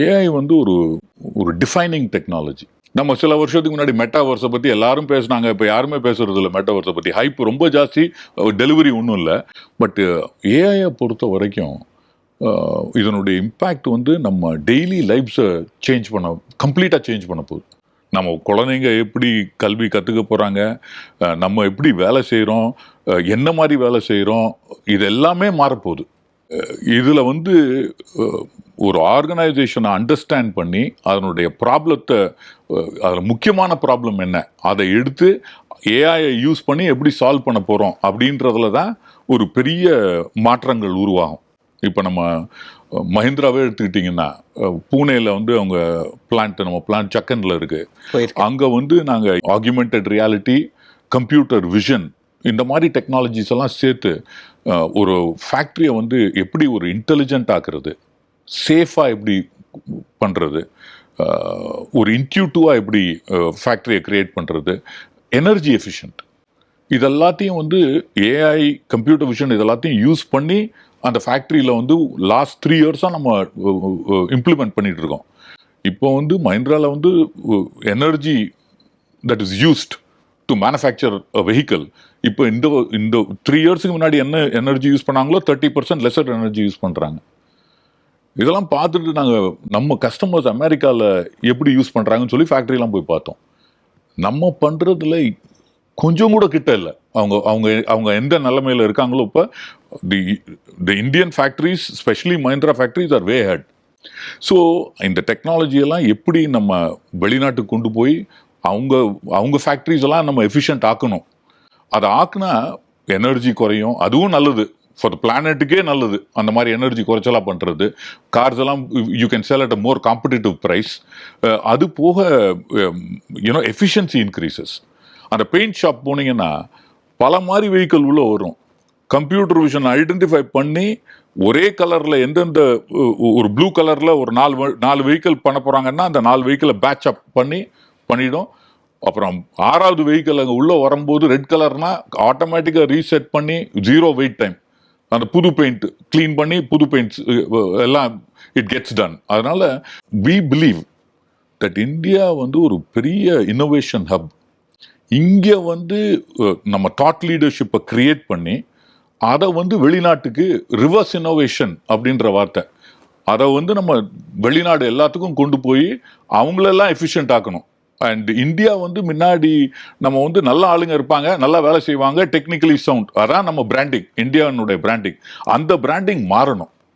AI வந்து ஒரு ஒரு டிஃபைனிங் டெக்னாலஜி. நம்ம சில வருஷத்துக்கு முன்னாடி மெட்டாவர்ஸை பற்றி எல்லாரும் பேசுனாங்க. இப்போ யாருமே பேசுறது இல்லை மெட்டாவர்ஸை பற்றி. ஹைப் ரொம்ப ஜாஸ்தி, டெலிவரி ஒன்றும் இல்லை. பட் ஏஐயை பொறுத்த வரைக்கும் இதனுடைய இம்பேக்ட் வந்து நம்ம டெய்லி லைஃப்ஸை கம்ப்ளீட்டாக சேஞ்ச் பண்ண போகுது. நம்ம குழந்தைங்க எப்படி கல்வி கற்றுக்க போகிறாங்க, நம்ம எப்படி வேலை செய்கிறோம், என்ன மாதிரி வேலை செய்கிறோம், இது எல்லாமே மாறப்போகுது. இதில் வந்து ஒரு ஆர்கனைசேஷனை அண்டர்ஸ்டாண்ட் பண்ணி அதனுடைய ப்ராப்ளத்தை, அதில் முக்கியமான ப்ராப்ளம் என்ன, அதை எடுத்து ஏஐயை யூஸ் பண்ணி எப்படி சால்வ் பண்ண போகிறோம் அப்படின்றதுல தான் ஒரு பெரிய மாற்றங்கள் உருவாகும். இப்போ நம்ம மஹிந்திராவே எடுத்துக்கிட்டிங்கன்னா, பூனேயில் வந்து அவங்க நம்ம பிளான்ட் சக்கனில் இருக்குது. அங்கே வந்து நாங்கள் ஆக்யூமெண்டட் ரியாலிட்டி, கம்ப்யூட்டர் விஷன், இந்த மாதிரி டெக்னாலஜிஸ் எல்லாம் சேர்த்து ஒரு ஃபேக்ட்ரியை வந்து எப்படி ஒரு இன்டெலிஜென்ட் ஆக்குறது, சேஃபாக எப்படி பண்ணுறது, ஒரு இன்ட்யூட்டிவாக எப்படி ஃபேக்ட்ரியை க்ரியேட் பண்ணுறது, எனர்ஜி எஃபிஷியன்ட், இதெல்லாத்தையும் வந்து ஏஐ, கம்ப்யூட்டர் விஷன் இதெல்லாத்தையும் யூஸ் பண்ணி அந்த ஃபேக்ட்ரியில் வந்து லாஸ்ட் 3 இயர்ஸாக நம்ம இம்ப்ளிமெண்ட் பண்ணிகிட்டு இருக்கோம். இப்போ வந்து மஹிந்திராவில் வந்து energy that is used to manufacture a vehicle, இப்போ இந்த 3 இயர்ஸுக்கு முன்னாடி என்ன எனர்ஜி யூஸ் பண்ணாங்களோ 30% லெஸர் எனர்ஜி யூஸ் பண்ணுறாங்க. இதெல்லாம் பார்த்துட்டு நாங்கள் நம்ம கஸ்டமர்ஸ் அமெரிக்காவில் எப்படி யூஸ் பண்ணுறாங்கன்னு சொல்லி ஃபேக்ட்ரிலாம் போய் பார்த்தோம். நம்ம பண்ணுறதுல கொஞ்சம் கூட கிட்ட இல்லை. அவங்க அவங்க அவங்க எந்த நிலைமையில் இருக்காங்களோ இப்போ the Indian factories, specially Mahindra factories are way head. So இந்த டெக்னாலஜியெல்லாம் எப்படி நம்ம வெளிநாட்டுக்கு கொண்டு போய் அவங்க ஃபேக்ட்ரிஸ் எல்லாம் நம்ம எஃபிஷியன்ட் ஆக்கணும். அதை ஆக்குனா எனர்ஜி குறையும், அதுவும் நல்லது, ஃபார் த பிளானட்டுக்கே நல்லது. அந்த மாதிரி எனர்ஜி குறைச்சலாக பண்ணுறது, கார்ஸ் எல்லாம் you can sell at a more competitive price. அது போக எஃபிஷியன்சி இன்க்ரீசஸ். அந்த பெயிண்ட் ஷாப் போனீங்கன்னா பல மாதிரி வெஹிக்கிள் உள்ள வரும். கம்ப்யூட்டர் விஷன் ஐடென்டிஃபை பண்ணி ஒரே கலரில் எந்தெந்த, ஒரு ப்ளூ கலரில் ஒரு 4 வெஹிக்கிள் பண்ண போகிறாங்கன்னா அந்த 4 வெஹிக்கிளை பேட்ச் அப் பண்ணிடும். அப்புறம் 6வது வெஹிக்கிள் அங்கே உள்ளே வரும்போது ரெட் கலர்னா ஆட்டோமேட்டிக்காக ரீசெட் பண்ணி 0 வெயிட் டைம் அந்த புது பெயிண்ட் க்ளீன் பண்ணி புது பெயிண்ட்ஸ் எல்லாம் இட் கெட்ஸ் டன். அதனால் வி பிலீவ் தட் இந்தியா வந்து ஒரு பெரிய இன்னோவேஷன் ஹப். இங்கே வந்து நம்ம தாட் லீடர்ஷிப்பை கிரியேட் பண்ணி அதை வந்து வெளிநாட்டுக்கு ரிவர்ஸ் இன்னோவேஷன் அப்படின்ற வார்த்தை, அதை வந்து நம்ம வெளிநாடு எல்லாத்துக்கும் கொண்டு போய் அவங்களெல்லாம் எஃபிஷியன்ட் ஆக்கணும். அண்ட் இந்தியா வந்து முன்னாடி நம்ம வந்து நல்ல ஆளுங்க இருப்பாங்க, நல்லா வேலை செய்வாங்க, டெக்னிக்கலி சவுண்ட், அதான் நம்ம பிராண்டிங், இந்தியாவுடைய பிராண்டிங். அந்த பிராண்டிங் மாறணும்.